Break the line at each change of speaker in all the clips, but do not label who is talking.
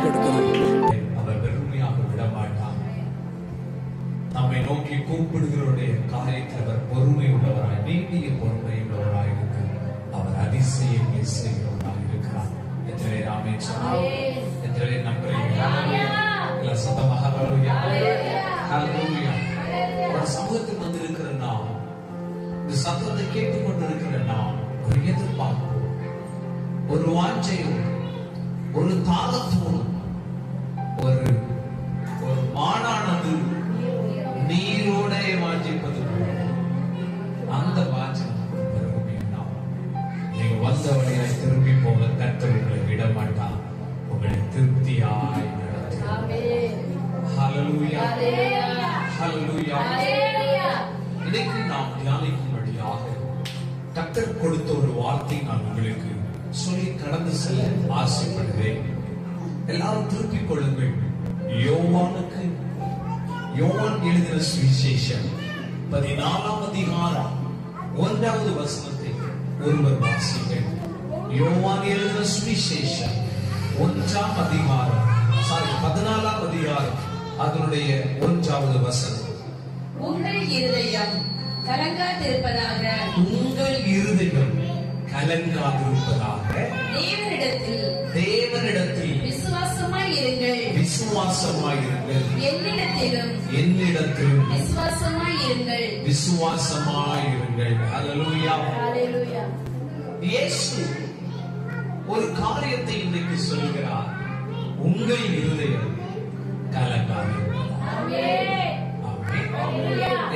கொடுக்கிறோம்.
அவர் வெறுமையாக விடமாட்டார். நம்மை நோக்கி கூப்பிடுகிறவருடைய காரியத்தில் அவர் பொறுமை உள்ளவராய், நீடிய பொறுமை உள்ளவராய் இருக்கிறார். அவர் அதிசயங்களை செய்கிறவராய் இருக்கிறார். எத்தனை ராமே சொன்னார், எத்தனை நம்புறீங்க? சத்தமாக ஹல்லேலூயா, ஹல்லேலூயா. ஒரு சமூகத்தில் வந்திருக்கிற நாம், இந்த சத்தத்தை கேட்டுக்கொண்டிருக்கிற நாம், ஒரு எதிர்பார்ப்பு, ஒரு வாஞ்சையும், ஒரு தாகத்தோடும், ஒரு மானானது நீரோட வாஞ்சிப்பது அந்த வாஞ்சை நீங்க வந்த வழியாய் திரும்பி போக கர்த்தர் உங்களை விட மாட்டார். உங்களை திருப்தியாய் நடத்துவார். ஹல்லேலூயா, ஹல்லேலூயா. இன்னைக்கு நாம் தியானிக்கும்படியாக கர்த்தர் கொடுத்த ஒரு வார்த்தை நான் உங்களுக்கு சொல்லி கடந்து செல்ல ஆசைப்படுகிறேன். எல்லாரும் திருப்பிக் கொள்ளுங்கள். யோவான் எழுதின சுவிசேஷம் 14ஆம் அதிகாரம் 1வது வசனத்தை ஒருவர் வாசிங்கள். யோவான் எழுதின சுவிசேஷம் 1ஆம் அதிகாரம் 14ஆம் அதிகாரம் அதனுடைய 1வது வசனம்.
உங்கள் இருதயம் கலங்காதிருப்பதாக,
உங்கள் இருதயம் கலங்காதிருப்பதாக தேவனிடத்தில்
விசுவாசமாயிருங்கள்,
விசுவாசமாயிருங்கள்.
என்னிடத்திலும் விசுவாசமாயிருங்கள்,
விசுவாசமாயிருங்கள். ஹல்லேலூயா, ஹல்லேலூயா. இயேசு ஒரு காரியத்தை இன்றைக்கு சொல்கிறார். உங்கள் இருதயம் கலங்காதிருப்பதாக.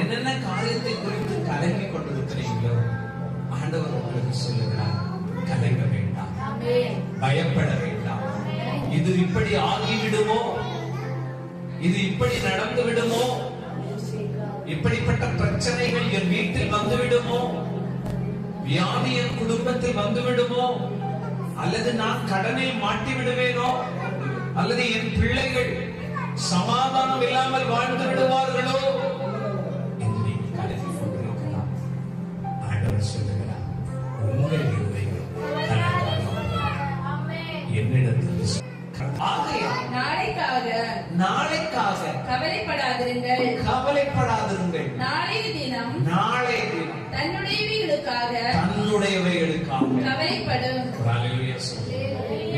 என்னென்ன காரியத்தை குறித்து கலங்கி கொண்டிருக்கிறீங்களோ ஆண்டவர் உங்களுக்கு சொல்லுகிறார், கலங்க வேண்டாம், பயப்பட வேண்டாம். இது இப்படி ஆகிவிடுமோ, இது இப்படி நடந்து விடுமோ, இப்படிப்பட்ட பிரச்சனைகள் என் வீட்டில் வந்துவிடுமோ, வியாதி என் குடும்பத்தில் வந்துவிடுமோ, அல்லது நான் கடனில் மாட்டி விடுவேனோ, அல்லது என் பிள்ளைகள் சமாதானம் இல்லாமல் வாழ்ந்து விடுவார்களோ என்று நீங்கள் கலங்கி கொண்டிருக்கலாம். ஆண்டவர் சொல்லுகிறார், உங்கள் இருதயம் என்னிடத்தில் நாளைக்காக
கவலைப்படாதிருங்கள்,
நாளைய தினம்
தன்னுடையவைகளுக்காக கவலைப்படும்.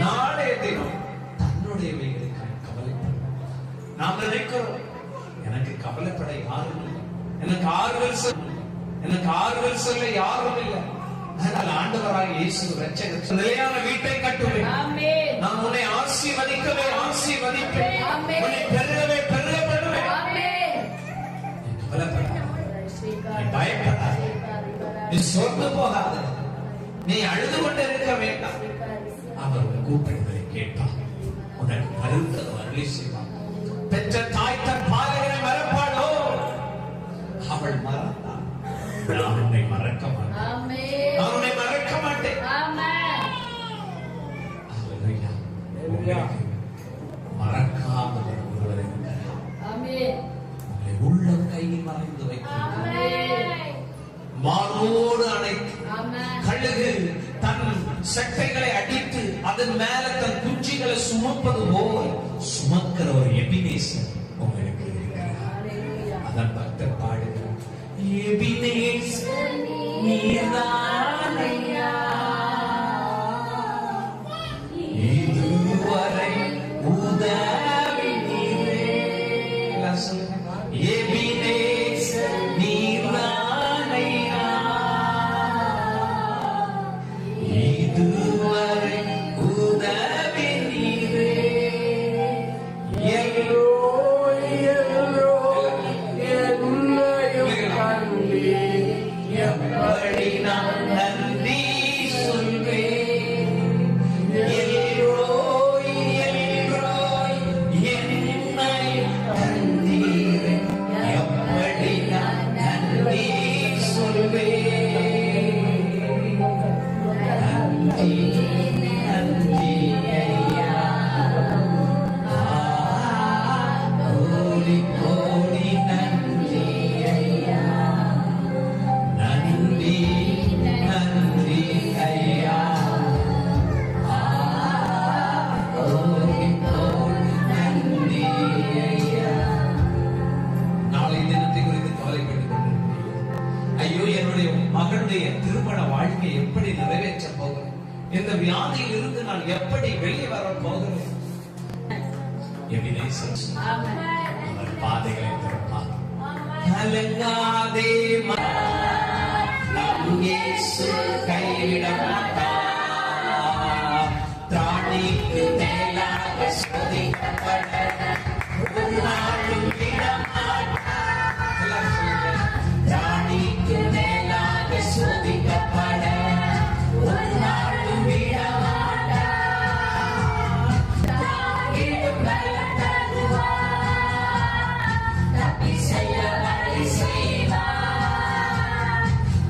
நாளைய தினம் தன்னுடையவைகளுக்காக கவலைப்படும். நாம் நினைக்கிறோம், எனக்கு கவலைப்பட யாரும் இல்லை, எனக்கு ஆறுதல் சொல்ல யாரும் இல்லை. ஆனால் ஆண்டவராகிய இயேசு இரட்சகர் நிலையான வீட்டை கட்டுவேன், நான் உன்னை ஆசீர்வதிப்பேன், உன்னை பெருகவே பண்ணுவேன். நீ கவலைப்படாத, நீ பயப்படாத, நீ சோர்ந்து போகாத, நீ அழுது கொண்டு இருக்க வேண்டாம். அவர் உன் கூப்பிடுவதை கேட்பார், உனக்கு மறுத்தது அருளி செய்வார். பெற்ற தாய் தன் பாலகனை மறப்பாளோ? அவள் மறந்தாள். நான் உன்னை மறக்க மாட்டேன், நான் உன்னை மறக்க மாட்டேன். மறக்காத ஒருவர் உங்களை உள்ள கையில் மறைந்து வைக்கிறார், மார்போடு அணைத்து, கழுகு தன் சட்டைகளை அடித்து அதன் மேல தன் குஞ்சிகளை சுமப்பது போல் சுமக்கிற ஒரு எபினேசர் உங்களுக்கு இருக்கிறார். அதன் பக்தர் பாடுகிறார், எபினேசர் நீதானையா, இதுவரை உதவி நீரே. எபினேசர் நீதானையா, இதுவரை உதவி நீரே. எப்படி நான் எபினேசர்
ஆமென்.
அவர் பாதைகளை திறப்பார். கலங்காதே நம் இயேசு கைவிட மாட்டார். திராணிக்கு மேலாக சோதிக்கப்பட ஒரு நாளும் விட மாட்டார். எல்லாம் சொல்லுங்க. திராணிக்கு மேலாக சோதிக்கப்பட ஒரு நாளும் விட மாட்டார். தாங்கிடும் பலம் தருவார். தப்பி செல்ல வழி செய்வார்.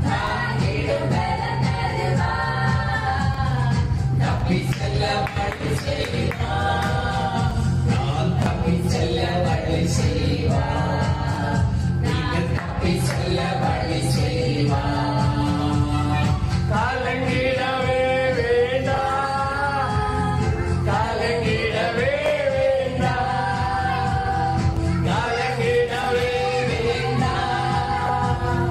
தாங்கிடும் பலம் தருவார். தப்பி செல்ல வழி செய்வார். நான் தப்பி செல்ல வழி செய்வார். நீங்கள் தப்பி செல்ல வழி செய்வார். கலங்கிடவே வேண்டாம். கலங்கிடவே வேண்டாம். கலங்கிடவே வேண்டாம்.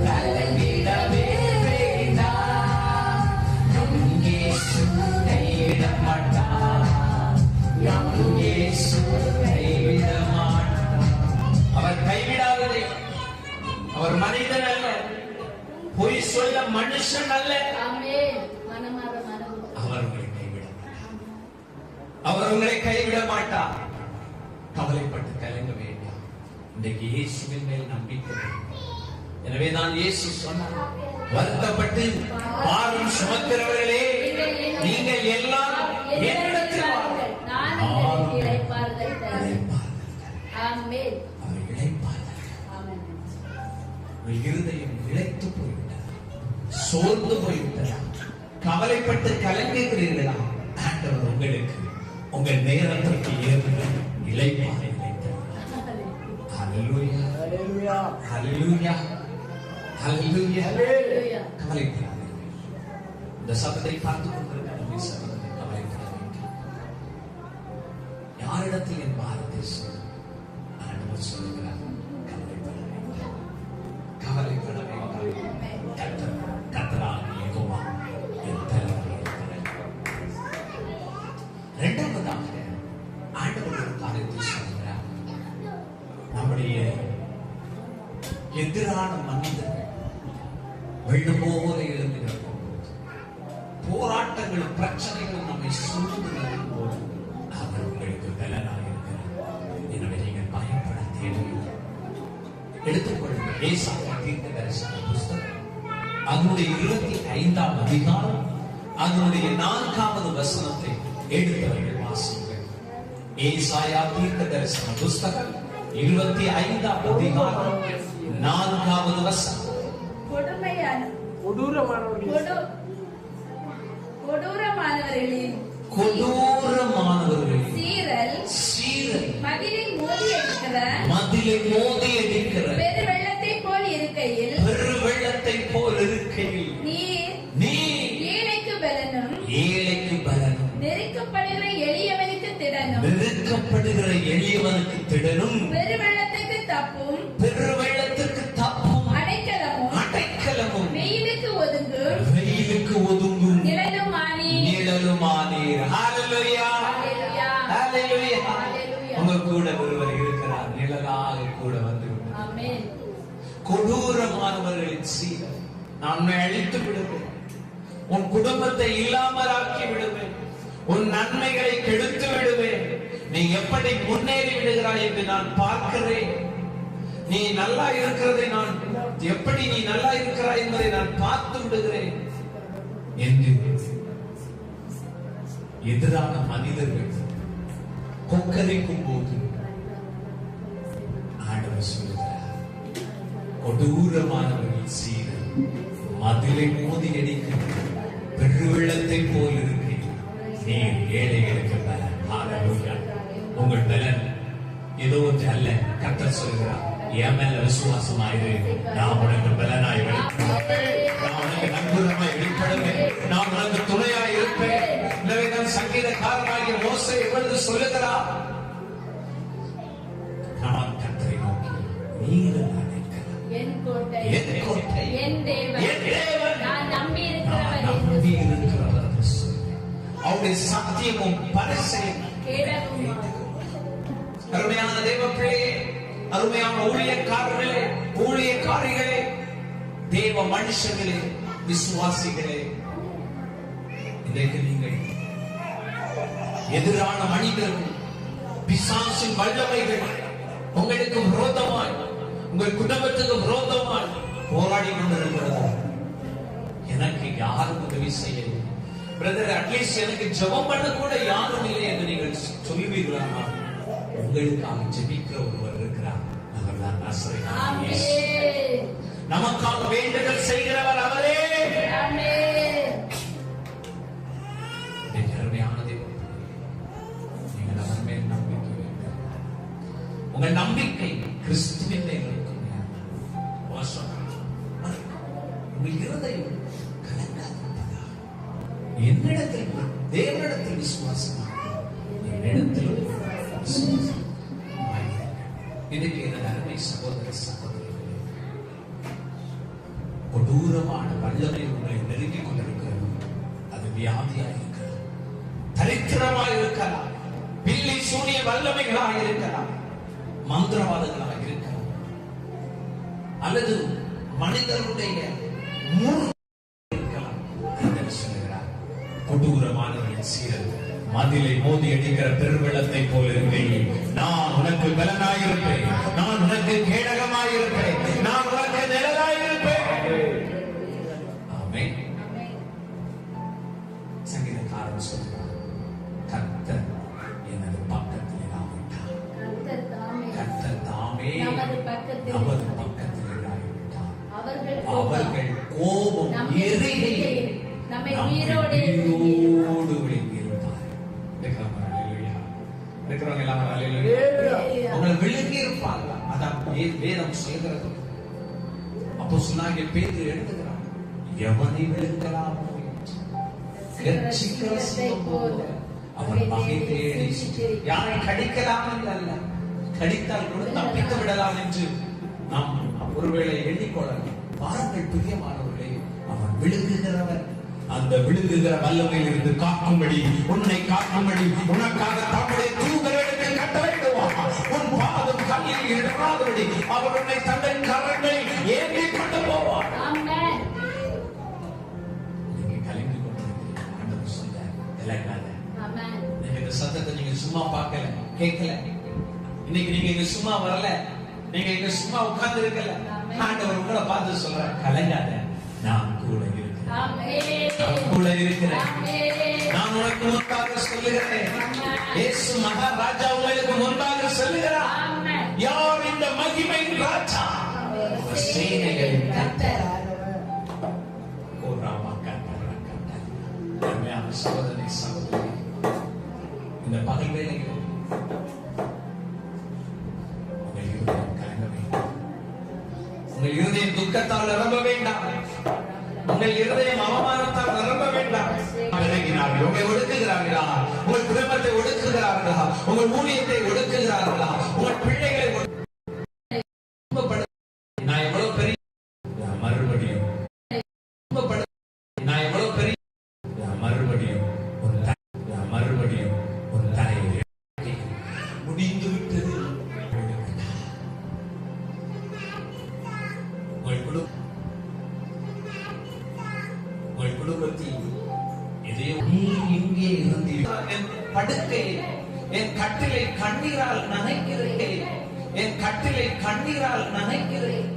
கலங்கிடவே வேண்டாம். நம் இயேசு கைவிட மாட்டார். நம் இயேசு கைவிட மாட்டார். அவர் கைவிடாததே. அவர் மனிதன் அல்ல, பொய் சொல்ல மனுஷன் அல்ல.
ஆமென். மனமாற மனம்.
அவர் உங்களை கைவிட மாட்டார். அவர் உங்களை கைவிட மாட்டார். கவலைப்பட்டு கலங்க வேண்டாம். இன்றைக்கு இயேசுவின் மேல் நம்பிக்கை வையுங்கள். எனவே தான் இயேசு சொன்னார், வருத்தப்பட்டு பாரம் சுமக்கிறவர்களே நீங்கள் எல்லாம் என்னிடத்தில் வாருங்கள்.
நான் உங்களுக்கு இளைப்பாறுதல் தருவேன்.
இளைப்பாறுதல் தருவேன்.
ஆமென்.
அவர் இளைப்பாறுதல்.
ஆமென்.
உங்கள் இருதயம் இளைத்து போய்விட்டதா? சோர்ந்து போய்விட்டதா? கவலைப்பட்டு கலங்குகிறீர்களா? ஆண்டவர் உங்களுக்கு உங்கள் நேரத்திற்கு ஏற்ப இளைப்பாறை இளைத்தார். ஹல்லேலூயா, ஹல்லேலூயா, ஹல்லேலூயா.
ஹல்லேலூயா.
கவலைப்படாதீர்கள். இந்த சபத்தை பார்த்துக் கொண்டிருக்கிற நம்முடைய சகோதரரை கவலைப்படாதீர்கள். யாரிடத்தில் என் பாரத்தை சொல்? ஆண்டவர் சொல்லுகிறார், கவலைப்பட வேண்டாம். கவலைப்பட வேண்டாம். கர்த்தராகிய யெகோவா என் தலைவராக இருக்கிறார். இரண்டாவதாக ஆண்டவர் ஒரு காரியத்தை சொல்கிறார். நம்முடைய எதிரான மனிதர்கள் வெள்ளம் போல எழுந்துகிற போது, போராட்டங்கள் பிரச்சனைகள் நம்மை சூழ்ந்து நிற்கும் போது அவர் உங்களுக்கு பலனாக இருக்கிறார். எனவே நீங்கள் பயப்பட தேவையில்லை. எடுத்துக்கொள்ளுங்கள் ஏசாயா தீர்க்கதரிசன புஸ்தகம், அதனுடைய 25ஆம் அதிகாரம், அதனுடைய 4வது வசனத்தை எடுத்தவர்கள் வாசிங்கள். ஏசாயா தீர்க்கதரிசன புஸ்தகம் 25ஆம் அதிகாரம் 4வது வசனம்.
கொடூரமானவர்களின்
கொடூரமானவர்களின்
சீரல் மதிலை மோதி அடிக்கிற பெரு வெள்ளத்தை போல் இருக்கையில் நீர் ஏழைக்கு பலனும் நெருக்கப்படுகிற எளியவனுக்கு திடனும் பெரு வெள்ளத்துக்கு தப்பும் அடைக்கலமும் வெயிலுக்கு ஒதுங்கும் நிழலுமானீர். ஹல்லேலூயா, ஹல்லேலூயா. உங்க கூட ஒருவர் இருக்கிறார், நிழலாக கூட வந்து விட்டார். ஆமென்.
கொடூரமானவர்களின் சீரல் நான் உன்னை அழித்து விடுவேன். உன் குடும்பத்தை இல்லாமலாக்கி விடுவேன். உன் நன்மைகளை கெடுத்து விடுவேன். நீ எப்படி முன்னேறி விடுகிறாய் என்று நான் பார்க்கிறேன். நீ நல்லா இருக்கிறதை நான் எப்படி நீ நல்லா இருக்கிறாய் என்பதை நான் பார்த்து விடுகிறேன் என்று எதிரான மனிதர்கள் கொக்கரிக்கும் போது ஆண்டவர் சொல்லுகிறார், கொடூரமானவர்கள் சீரல் மதிலை மோதி அடிக்கின்ற பெருவெள்ளத்தை போல் இருக்கிறீர்கள். நீர் ஏழைகளுக்கு பலன். ஹல்லேலூயா. உங்கள் பலன் ஏதோ ஒன்று அல்ல. கர்த்தர் சொல்கிறார், என் மேல விசுவாசமாயிரு, நான் உனக்கு பலனாய் வெளிப்படுவேன், நான் உனக்கு நண்புறமாய் வெளிப்படுவேன், நான் உனக்கு துணையாய் இருப்பேன். எனவே நான் சங்கீதக்காரனாகிய மோசே எப்பொழுது சொல்லுகிறார், நான் கர்த்தரை நோக்கி நீர்
என் கோட்டை, என் தேவன்,
என் தேவன்,
நான் நம்பி
இருக்கிறவர்
இருக்கிறவர்.
அவருடைய சத்தியமும் பரிசையும்
கேடகமும்
அருமையான தேவ பிள்ளையே, அருமையான ஊழியக்காரர்களே, ஊழியக்காரிகளே, தேவ மனுஷர்களே, விசுவாசிகளே, இன்றைக்கு நீங்கள் எதிரான மனிதர்கள், பிசாசின் வல்லமைகள் உங்களுக்கு விரோதமாய், உங்கள் குடும்பத்துக்கு விரோதமாய் போராடி கொண்டிருக்கிறது. எனக்கு யாரும் உதவி செய்யவில்லை பிரதர், அட்லீஸ்ட் எனக்கு ஜெபம் பண்ண கூட யாரும் இல்லை என்று நீங்கள் சொல்லுவீர்களா? உங்களுக்காக ஜெபிக்கிற ஒருவர் இருக்கிறார். அவர்தான் நசரேயனாகிய இயேசு. நமக்காக வேண்டுதல் செய்கிறவர் அவரே. நீங்கள் அவர் மேல் நம்பிக்கை வைக்க, உங்கள் நம்பிக்கை கிறிஸ்துவின் மேல் இருக்கும். உங்கள் இருதயம் கலங்காதிருப்பதா? என்னிடத்தில் தேவனிடத்தில் விசுவாசமாக, என்னிடத்தில் இதுக்கு எனது அருமை சகோதர சகோதரிகளே, கொடூரமான வல்லமை உங்களை நெருங்கிக் கொண்டிருக்கிறது. அது வியாதியாக இருக்கலாம், தரித்திரமாக இருக்கலாம், பில்லி சூனிய வல்லமைகளாக இருக்கலாம், மந்திரவாதங்களாக இருக்கலாம், அல்லது மனிதனுடைய இருக்கலாம். சொல்லுகிறார், கொடூரமானவர்கள் சீரல் மதிலை மோதி அடிக்கிற பெருவெள்ளத்தை போல இருந்தேன். நான் உனக்கு பலனாயிருப்பேன், நான் உனக்கு கேடகமாயிருப்பேன், நான் உனக்கு நிழலாயிருப்பேன். ஆமென். சங்கீதக்காரன் சொல்றார், கர்த்தர் எனது பக்கத்தில் இராவிட்டார், கர்த்தர் தாமே நமது பக்கத்தில் இராவிட்டார், அவர்கள் கோபம் எரிகையில் நம்மை உயிரோடு விழுங்கியிருப்பார். இருக்கிறவங்க எல்லாம் அவங்களை விழுங்கி இருப்பாங்க. அதான் வேதம் சொல்கிறது. அப்போ சொன்னாங்க, பேதுரு எடுத்துக்கிறாங்க, எவனை விழுங்கலாமோ அவன் வகை தேடி யாரை கடிக்கலாம் என்று அல்ல, கடித்தால் கூட தப்பித்து விடலாம் என்று நாம் ஒருவேளை எண்ணிக்கொள்ளலாம். பாருங்கள் பிரியமானவர்களே, அவன் விழுங்குகிறவன். அந்த விழுங்குகிற வல்லமையில் இருந்து காக்கும்படி, உன்னை காக்கும்படி உனக்காக தம்முடைய தூதரிடத்தில் கட்டளையிடுவான். உன் பாதம் கல்லில் இடராதபடி அவர் உன்னை தங்கள் கரங்களில் ஏந்தி கொண்டு போவார். நீங்க கலங்கி கொண்டிருக்கிறீங்க. ஆண்டவர் சொல்றார், கலங்காத. நீங்க இந்த சத்தத்தை நீங்க சும்மா பார்க்கல, கேட்கல. இன்னைக்கு நீங்க இங்க சும்மா வரல, நீங்க இங்க சும்மா உட்கார்ந்து இருக்கல. ஆண்டவர் உங்களை பார்த்து சொல்றார், கலங்காத, நான் கூட இருக்கிறேன், கூட இருக்கிறேன். நான் உனக்கு முன்பாக சொல்லுகிறேன். இயேசு மகாராஜா உங்களுக்கு முன்பாக சொல்லுகிறார், யார் இந்த மகிமை ராஜா? சேனைகளின் கர்த்தர். ஓ ராமா கர்த்தர் கர்த்தர். அருமையான சகோதரி சகோதரி, இந்த பகல் வேளையில் உங்கள் இருதயம் கலங்க வேண்டாம், உங்கள் இருதயம் துக்கத்தால் நிரம்ப வேண்டாம், உங்கள் இருதயம் அவமானத்தால் நிரம்ப வேண்டாம். விலகினார்கள், உங்களை ஒடுக்குகிறார்களா? உங்கள் குடும்பத்தை ஒடுக்குகிறார்களா? உங்கள் ஊழியத்தை ஒடுக்குகிறார்களா? உங்கள் பிள்ளைகளை நான் எவ்வளவு பெரிய மறுபடியும் நான் எவ்வளவு பெரிய மறுபடியும் ஒரு தலையை முடிந்து விட்டது. உங்கள் குடும்பத்தில் இங்கே இருந்தீர்கள். என் படுக்கையை, என் கட்டிலை கண்ணீரால் நனைக்கிறேன், என் கட்டிலை கண்ணீரால் நனைக்கிறேன்.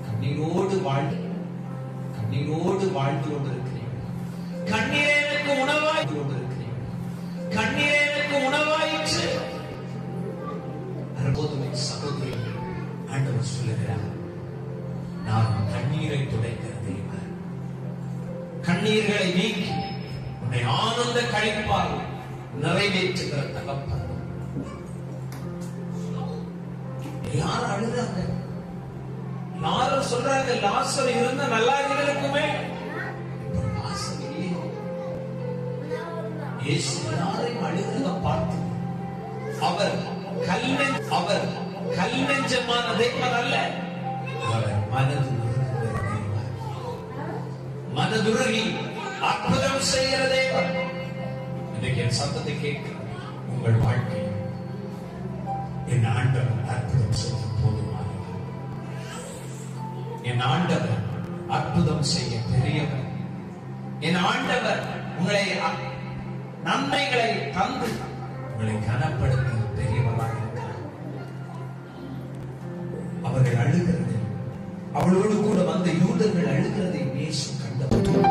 கண்ணீரோடு வாழ்ந்து கொண்டிருக்கிறேன். கண்ணீரே எனக்கு உணவாய் கொண்டிருக்கிறேன். கண்ணீரே எனக்கு உணவாயிற்று. அற்புதமே சகோதரி, ஆண்டவர் சொல்லுகிறார், நான் கண்ணீரை துடைக்கிற தேவன், கண்ணீர்களை நீக்கி உன்னை ஆனந்த கழிப்பால் நிறைவேற்றுகிற தகப்பன். எல்லாரும் அழுதாங்க, எல்லாரும் சொல்றாங்க, லாசர் இருந்தா நல்லா இருக்குமே. லாசர் இல்லையே. இயேசு எல்லாரையும் அழுகிறத பார்த்து அவர் கல் நெஞ்சமான தேவன் அல்ல, அவர் மனதுருகி அற்புதம் செய்கிற தேவன். இன்றைக்கு என் சத்தத்தை கேட்க உங்கள் வாழ்க்கை என் ஆண்டவர் அற்புதம் செய்ய பெரியவர். என் ஆண்டவர் உங்களை நன்மைகளை தந்து உங்களை கனப்படுத்த பெரியவராக இருக்கிறார். அவர்கள் அழுகிறது, அவளோடு கூட வந்த யூதர்கள் அழுகிறதை இயேசு கண்டபோது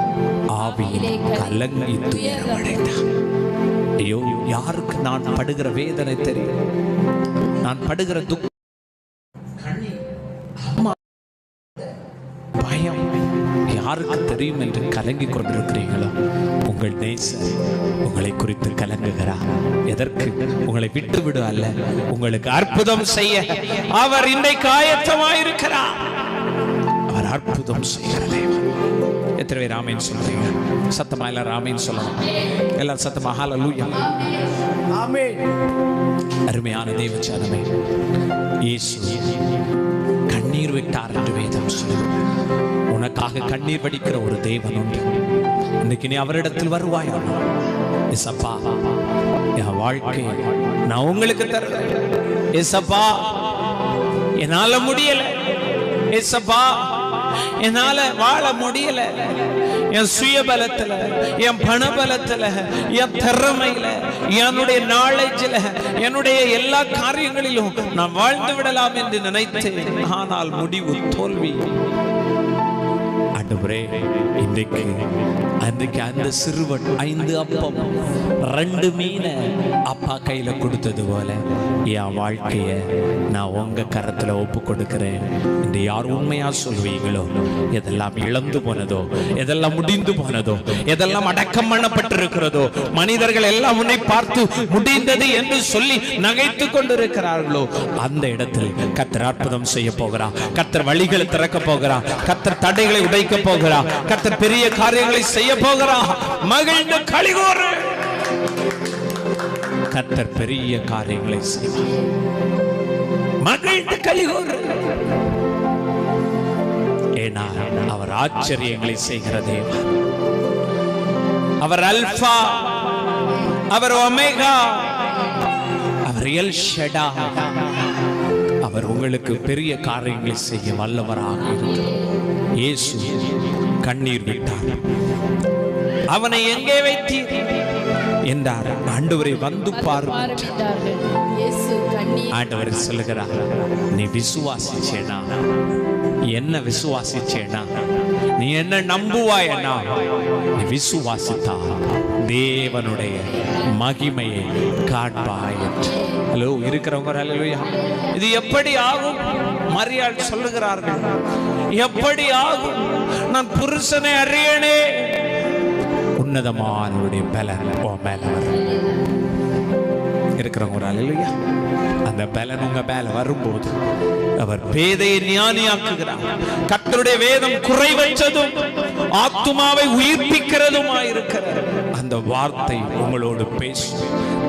ஆவியிலே கலங்கி துயரமடைந்தார். ஐயோ, யாருக்கு நான் படுகிற வேதனை தெரியும், நான் படுகிற துக்கம்,
கண்ணீர்,
அம்மா பயம் யாருக்கு தெரியும் என்று கலங்கி கொண்டிருக்கிறீங்களோ, உங்கள் நேசர் உங்களை குறித்து கலங்குகிறார். எதற்கு? உங்களை விட்டு விடு அல்ல, உங்களுக்கு அற்புதம் செய்ய அவர் இன்றைக்கு ஆயத்தமாயிருக்கிறார். அவர் அற்புதம் செய்கிற தேவன். எத்தனை பேர் ஆமென் சொல்றீங்க? சத்தமா எல்லாரும் ஆமென் சொல்லலாம். எல்லாரும் சத்தமா ஹல்லேலூயா. ஆமென். அருமையான தேவ ஜனமே, இயேசு கண்ணீர் விட்டார் என்று வேதம் சொல்லுகிறது. உனக்காக கண்ணீர் வடிக்கிற ஒரு தேவன் உண்டு. இன்னைக்கு நீ அவரிடத்தில் வருவாயா? ஏசப்பா, என் வாழ்க்கையை நான் உங்களுக்கு தருகிறேன். ஏசப்பா, என்னால முடியல. ஏசப்பா, என்னால வாழ முடியல. என் சுயபலத்துல, என் பணபலத்துல, என் திறமையில, என்னுடைய நாலேஜில், என்னுடைய எல்லா காரியங்களிலும் நான் வாழ்ந்து விடலாம் என்று நினைத்தேன். ஆனால் முடிவு தோல்வி. ஆண்டவரே, இன்றைக்கு அந்த சிறுவன் 5 அப்பம் 2 மீனை அப்பா கையில கொடுத்தது போல என் வாழ்க்கைய நான் உங்க கரத்துல ஒப்பு கொடுக்கிறேன் என்று யார் உண்மையா சொல்வீங்களோ, எதெல்லாம் இழந்து போனதோ, எதெல்லாம் முடிந்து போனதோ, எதெல்லாம் அடக்கம் பண்ணப்பட்டிருக்கிறதோ, மனிதர்கள் எல்லாம் உன்னை பார்த்து முடிந்தது என்று சொல்லி நகைத்து கொண்டிருக்கிறார்களோ, அந்த இடத்தில் கர்த்தர் அற்புதம் செய்ய போகிறார். கர்த்தர் வழிகளை திறக்க போகிறார். கர்த்தர் தடைகளை உடைக்க போகிறார். கர்த்தர் பெரிய காரியங்களை செய்ய போகிறார். மகிழ்ந்து களிகூரு. கர்த்தர் பெரிய காரியங்களை செய்வார். மகிழ்ந்து களிகூரு. ஏன்னா அவர் ஆச்சரியங்களை செய்கிற தேவன். அவர் அல்பா, அவர் ஒமேகா, அவர் எல் ஷடாய். அவர் உங்களுக்கு பெரிய காரியங்களை செய்ய வல்லவராக இருக்கிறார். இயேசு கண்ணீர் விட்டார். அவனை எங்கே வைத்தீர் என்றார். ஆண்டவரை வந்து பாருங்கள். ஆண்டவர் சொல்லுகிறார், நீ விசுவாசிச்சேனா, என்ன விசுவாசிச்சேனா, நீ என்ன நம்புவாயனா, நீ விசுவாசித்தா தேவனுடைய மகிமையை காண்பாய். ஹலோ இருக்கிறவங்க, ஹல்லேலூயா. இது எப்படி ஆகும்? மரியாள் சொல்லுகிறார்கள், எப்படி ஆகும்? நான் புருஷனை அறியனே. உன்னதமானவருடைய பலன் உன் மேல வரும். இருக்கிறவங்க, ஹல்லேலூயா. அந்த பலன் உங்க மேல வரும்போது அவர் பேதையை ஞானியாக்குகிறார். கர்த்தருடைய வேதம் குறைவற்றதும் ஆத்துமாவை உயிர்ப்பிக்கிறதுமாயிருக்கிற அந்த வார்த்தை உங்களோடு பேசும்.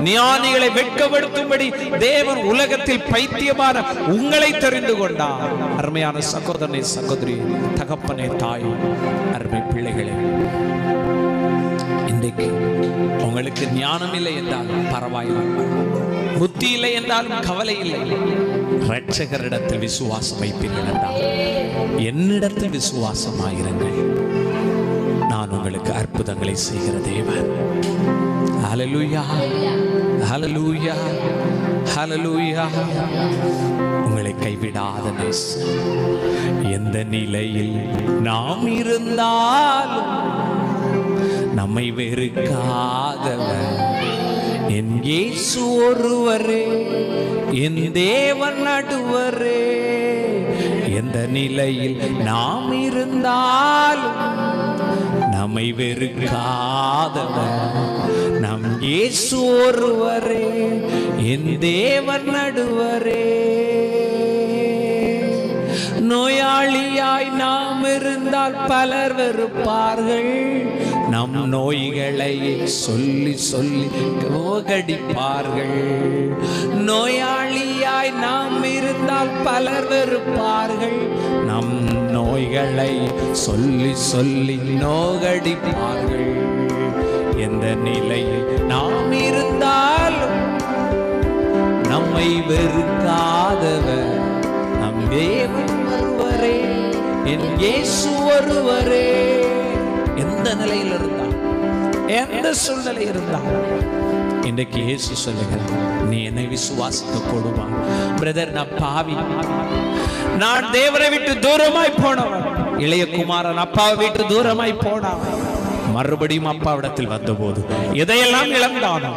ஞானிகளை வெட்கப்படுத்தும்படி தேவன் உலகத்தில் பைத்தியமான உங்களை தெரிந்து கொண்டார். அருமையான சகோதரனே, சகோதரி, தகப்பனே, தாய், அருமை பிள்ளைகளே, இன்றைக்கு உங்களுக்கு ஞானம் இல்லை என்றாலும் பரவாயில்லை, புத்தி இல்லை என்றாலும் கவலை இல்லை. இரட்சகரிடத்தில் விசுவாசம் வைப்பீர்கள் என்றால் என்னிடத்தில் விசுவாசமாயிருங்கள். நான் உங்களுக்கு அற்புதங்களை செய்கிற தேவன். ஹல்லேலூயா, ஹல்லேலூயா, ஹல்லேலூயா. உங்களை கைவிடாத நேசர். எந்த நிலையில் நாம் இருந்தாலும் நம்மை வெறுக்காதவர் என் இயேசு ஒருவரே, என் தேவன் நடுவரே. எந்த நிலையில் நாம் இருந்தாலும் நம்மை வெறுக்காதவர் நம் இயேசு ஒருவரே, என் தேவன் நடுவரே. நோயாளியாய் நாம் இருந்தால் பலர் வெறுப்பார்கள். நம் நோய்களை சொல்லி சொல்லி நோகடிப்பார்கள். நோயாளியாய் நாம் இருந்தால் பலர் வெறுப்பார்கள். நம் நோய்களை சொல்லி சொல்லி நோகடிப்பார்கள். எந்த நிலையில் நாம் இருந்தாலும் நம்மை வெறுக்காதவர் நம் தேவன் ஒருவரே, என் என் இயேசு ஒருவரே. எந்த நிலையில் இருந்தால், எந்த சூழ்நிலை இருந்தால், இன்றைக்கு இயேசு சொல்லுகிறார், நீ என்னை விசுவாசிக்க கூடுமா? பிரதர், நான் பாவி, நான் தேவனை விட்டு தூரமாய் போனவன். இளைய குமாரன் அப்பாவை விட்டு தூரமாய் போனவன். மறுபடியும் அப்பாவிடத்தில் வந்தபோது எதையெல்லாம் இழந்தானோ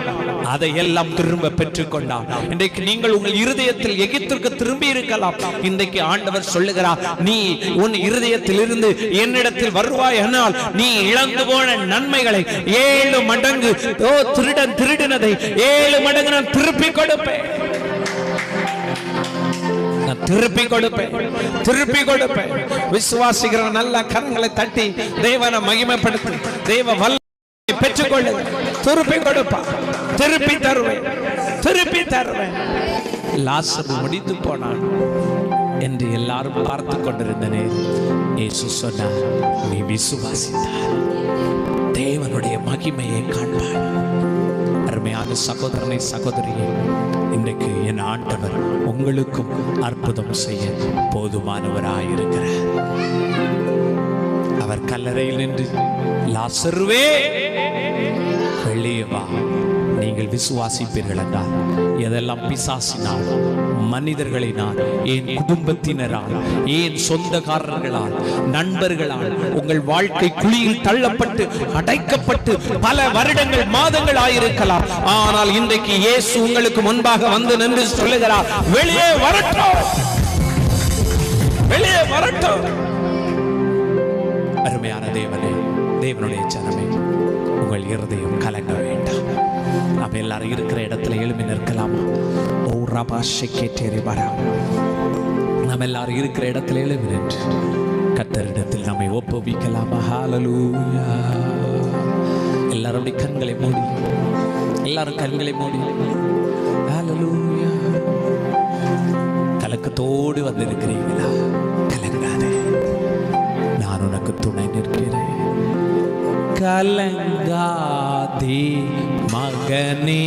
அதையெல்லாம் திரும்ப பெற்றுக் கொண்டான். இன்றைக்கு நீங்கள் உங்கள் இருதயத்தில் எகிப்திற்கு திரும்பி இருக்கலாம். இன்றைக்கு ஆண்டவர் சொல்லுகிறார், நீ உன் இருதயத்தில் இருந்து என்னிடத்தில் வருவாய், ஆனால் நீ இழந்து போன நன்மைகளை 7 மடங்கு, திருடன் திருடினதை 7 மடங்கு நான் திருப்பி கொடுப்பேன். திருப்பி கொடுப்பேன், திருப்பி கொடுப்பேன். விசுவாசிக்கிற நல்ல கரங்களை தட்டி தேவனை மகிமைப்படுத்தி தேவ வல்லமையை பெற்றுக்கொள்ள. திருப்பி கொடுப்பா, திருப்பி தருவேன், திருப்பி தருவேன். லாசரு முடிந்து போனான் என்று எல்லாரும் பார்த்து கொண்டிருந்த நேரம் இயேசு சொன்னார், நீ விசுவாசித்தார் தேவனுடைய மகிமையை காண்பாய். அருமையான சகோதரனை சகோதரியே, இன்றைக்கு என் ஆண்டவர் உங்களுக்கும் அற்புதம் செய்ய போதுமானவராயிருக்கிறார். அவர் கல்லறையில் நின்று, லாசருவே வெளியே வா, நீங்கள் விசுவாசிப்பீர்கள் என்றார். எதெல்லாம் பிசாசினால், மனிதர்களினால், என் குடும்பத்தினரால், என் சொந்தக்காரர்களால், நண்பர்களால் உங்கள் வாழ்க்கை குழியில் தள்ளப்பட்டு அடைக்கப்பட்டு பல வருடங்கள் மாதங்கள் ஆயிருக்கலாம். ஆனால் இன்றைக்கு இயேசு உங்களுக்கு முன்பாக வந்து நின்று சொல்லுகிறார், வெளியே வரட்டும், வெளியே வரட்டும். அருமையான தேவனே, தேவனுடைய ஜனமே, உங்கள் இருதயம் கலங்க வேண்டாம். நாம் எல்லாரும் இருக்கிற இடத்துல எழுப்பி நிற்கலாமா? ஓ ரபாஷை கேட்டேரி வரா. நாம் எல்லாரும் இருக்கிற இடத்துல எழுப்பி நின்று கர்த்தரிடத்தில் நம்மை ஒப்புவிக்கலாமா? ஹல்லேலூயா. எல்லாரும் கண்களை மூடி, எல்லாரும் கண்களை மூடி. ஹல்லேலூயா. கலக்கத்தோடு வந்திருக்கிறீங்களா? கலங்காதே, நான் உனக்கு துணை நிற்கிறேன். கலங்காதே மகனே,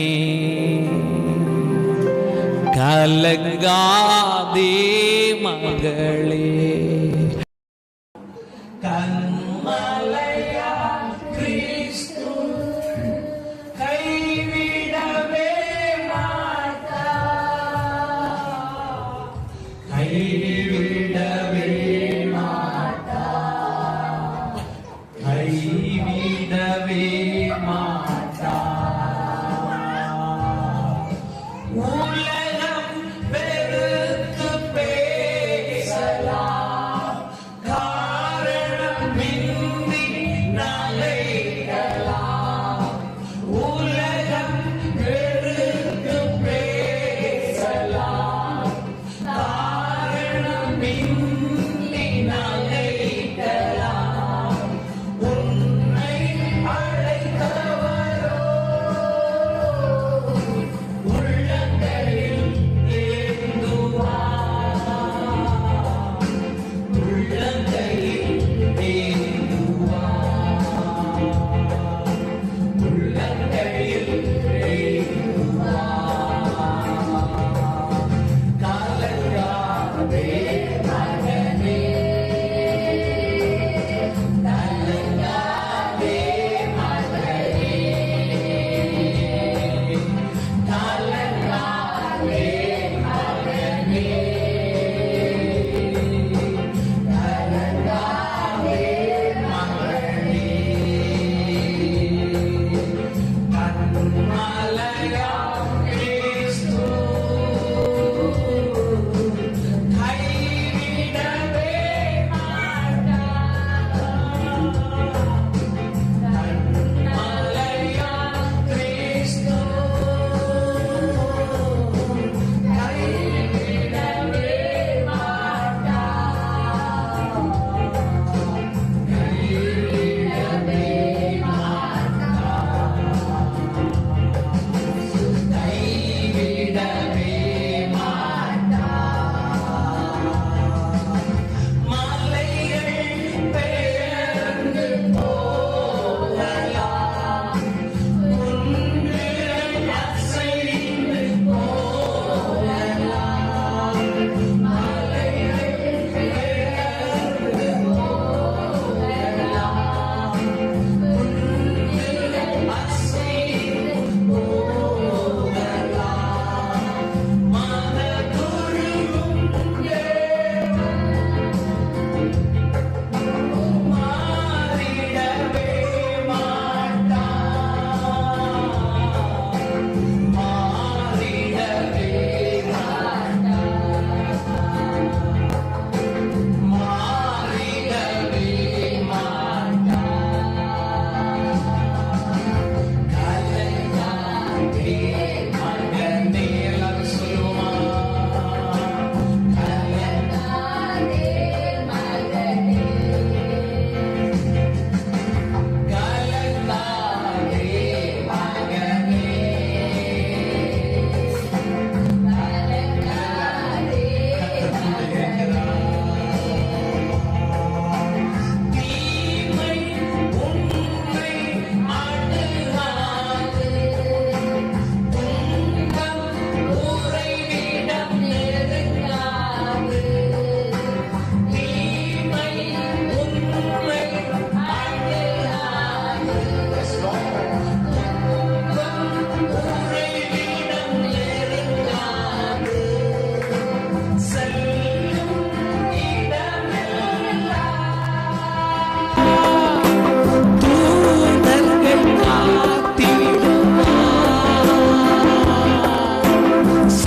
கலங்காதே மகளே. கண்மலையா கிறிஸ்து கைவிடவே மாட்டார், கைவிடவே மாட்டார், கைவிடவே மாட்டார். உலகம் வெறுத்து பேசலாம்,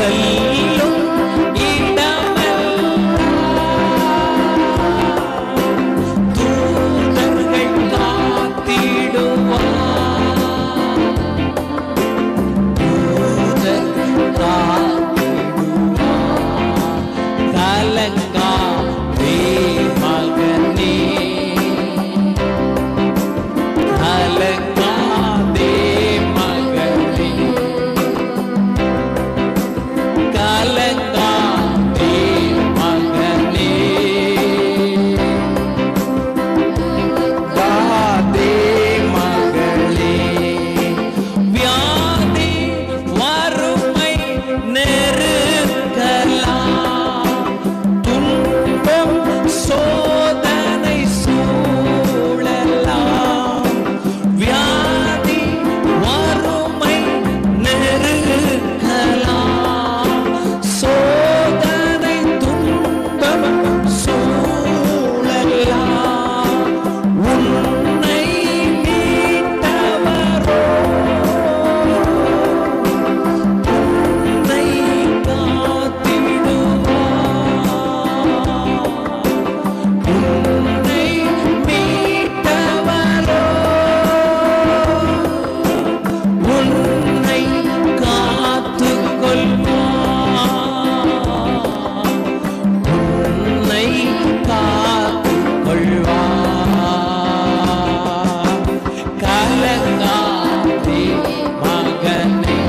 செல்லும் இடமெல்லாம் தூதர்கள் காத்திடுவார். தூதர்கள் காத்திடுவார். கலங்காதே மகனே, கலங்காதே மகனே, கலங்காதே மகனே, காதே மகளே. வியாதி வறுமை நெருக்கலாம், துன்பம் சோதனை சூழலாம். வியாதி வறுமை நெருக்கலாம், சோதனை துன்பம் சூழலாம். உன்னை மீட்டவரோ உன்னை காத்திடுவார். உன்னை மீட்டவரோ உன்னை காத்துக்கொள்வார். உன்னை காத்துக்கொள்வார். கலங்காதே மகனே,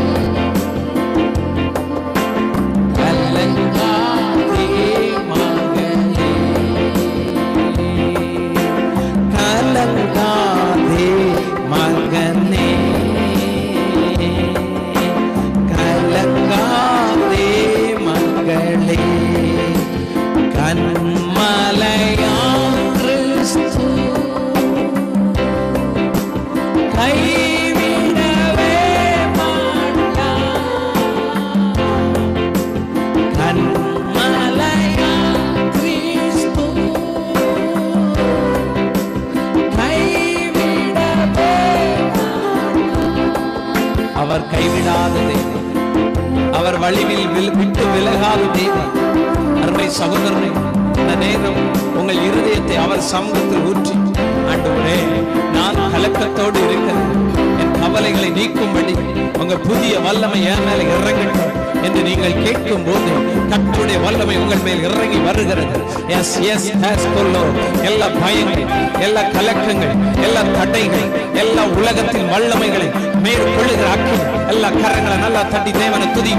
கலங்காதே மகனே, கலங்காதே மகனே, கலங்காதே மகளே. கன்மலையாம் கிறிஸ்து கைவிடவே மாட்டார். கன்மலையாம் கிறிஸ்து கைவிடவே மாட்டார். அவர் கைவிடாத தேவன், அவர் வழிவில் விட்டு விலகாத தேவன். அருமை சகோதரனே, இந்த நேரம் உங்கள் இருதயத்தை அவர் சமூகத்தில் ஊற்றி, ஆண்டவரே நான் கலக்கத்தோடு இருக்கிறேன், என் கவலைகளை நீக்கும்படி உங்க புதிய வல்லமை என் மேல இறங்கட்டும் என்று நீங்கள் கேட்கும் போது கர்த்தருடைய வல்லமை உங்கள் மேல் இறங்கி வருகிறது. எஸ் எஸ் எல்லா பயங்கள், எல்லா கலக்கங்கள், எல்லா தடைகள், எல்லா உலகத்தின் வல்லமைகளை மேற்கொள்ளுகிற அக்கினி எல்லா கரங்களை நல்லா தட்டி தேவனை துதி.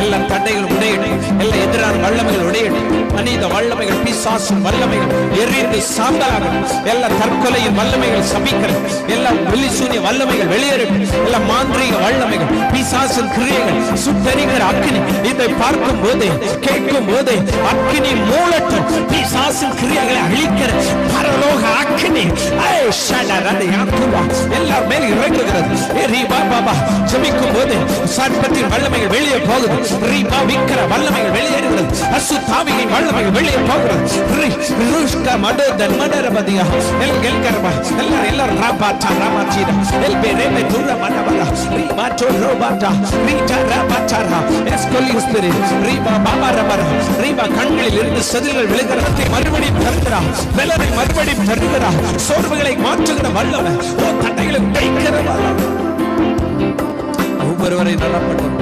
எல்லா தடைகளும் உடையட்டும், எல்லா எதிரான வல்லமைகள் உடையட்டும், மனித வல்லமைகள், பிசாசின் வல்லமைகள் எரிந்து சாம்பலாகும். எல்லா தற்கொலையின் வல்லமைகள் சபிக்கிறது, எல்லா வெளிசூனிய வல்லமைகள் வெளியேறட்டும், எல்லா மாந்திரீக வல்லமைகள், பிசாசின் கிரியைகள் சுட்டெரிக்கிற அக்கினி இதை பார்க்கும் போது கேட்கும் போது அக்கினி மூலட்டும். பிசாசின் கிரியைகளை அழிக்கிற பரலோக அக்கினி எல்லார் மேல் இறங்குகிறது. ஜெபிக்கும் போது சர்ப்பத்தின் வல்லமைகள் வெளியே போகுது. ரீபா விக்கிற வல்லமைகள் வெளியேறுகிறது. அசுத்தாவியின் வல்லமைகள் வெளியே போகிறது. எல்லாரும் ராபாட்டா ராமாச்சீரா Elbe ரேபே Tura மனவரா ரீபா ரோபாட்டா Rita ராபாட்டாரா எஸ்கோலி spirit ரீபா Baba ரபரா ரீபா கண்களில் இருந்து செதில்கள் விழுகிறதை மறுபடியும் தருகிறா, வெள்ளரை மறுபடியும் தருகிறா, சோர்வுகளை மாற்றுகிற வல்லமை, தட்டைகளை உடைக்கிற வல்லமை. ஒவ்வொருவரை நிரப்பட்டும்,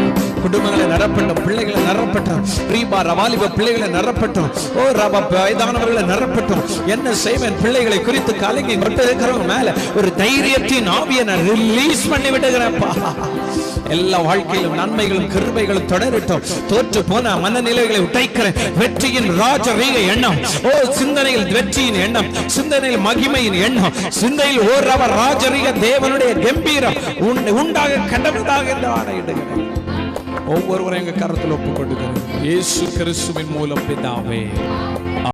குடும்பங்களை நிரப்பட்டும், பிள்ளைகளை நிரப்பட்டும், ரீபா ரவாலிப பிள்ளைகளை நிரப்பட்டும், ஓ ரபா வயதானவர்களை நிரப்பட்டும். என்ன செய்வேன் பிள்ளைகளை குறித்து கலங்கி கொண்டு இருக்கிறவங்க மேல ஒரு தைரியத்தின் ஆவியை நான் ரிலீஸ் பண்ணி விடுகிறேன்ப்பா. எல்லா வாழ்க்கையிலும் நன்மைகளும் கிருபைகளும் தொடரட்டும். தோற்று போன மனநிலைகளை உடைக்கிறேன். வெற்றியின் ராஜரீக எண்ணம், ஓ சிந்தனையில் வெற்றியின் எண்ணம், சிந்தனையில் மகிமையின் எண்ணம், சிந்தையில் ஓ ரவ ராஜரீக தேவனுடைய கம்பீரம் உண்டாக கடவுளாக என்று ஆணையிடுகிறேன். ஒவ்வொருவரும் எங்க கரத்தில் ஒப்புக்கொடுக்கிறேன். இயேசு கிறிஸ்துவின் மூலம் பிதாவே.